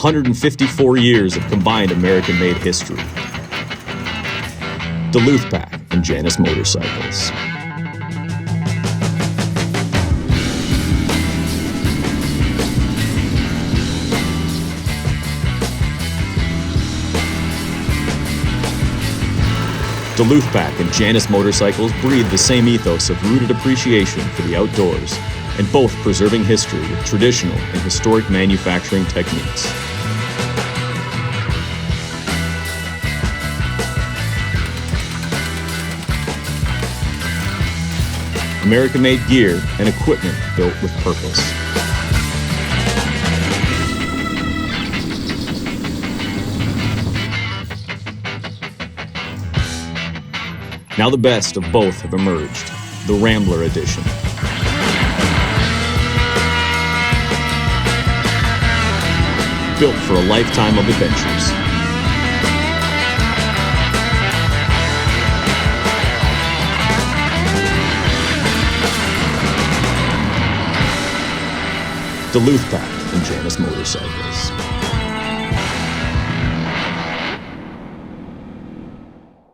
154 years of combined American-made history. Duluth Pack and Janus Motorcycles. Duluth Pack and Janus Motorcycles breathe the same ethos of rooted appreciation for the outdoors, and both preserving history with traditional and historic manufacturing techniques. American-made gear and equipment built with purpose. Now the best of both have emerged, the Rambler Edition. Built for a lifetime of adventures. Duluth Pack and Janus Motorcycles.